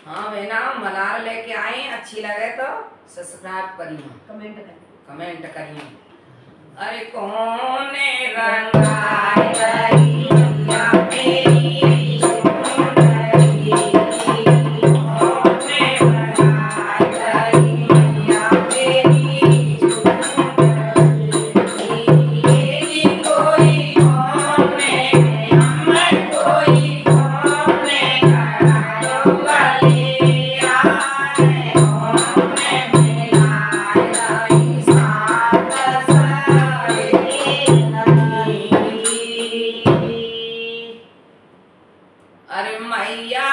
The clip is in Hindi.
हाँ बहना मलार लेके आए, अच्छी लगे तो सब्सक्राइब करिए, कमेंट करिए। अरे कौन रंगाई रही मैया मेरी सुंदरी, कौन रंगाई रही मैया मेरी सुंदरी, कोई कौन अमर कोई कौन करायो गले आए, कौन मिलाए रही साथ सहेली। अरे मैया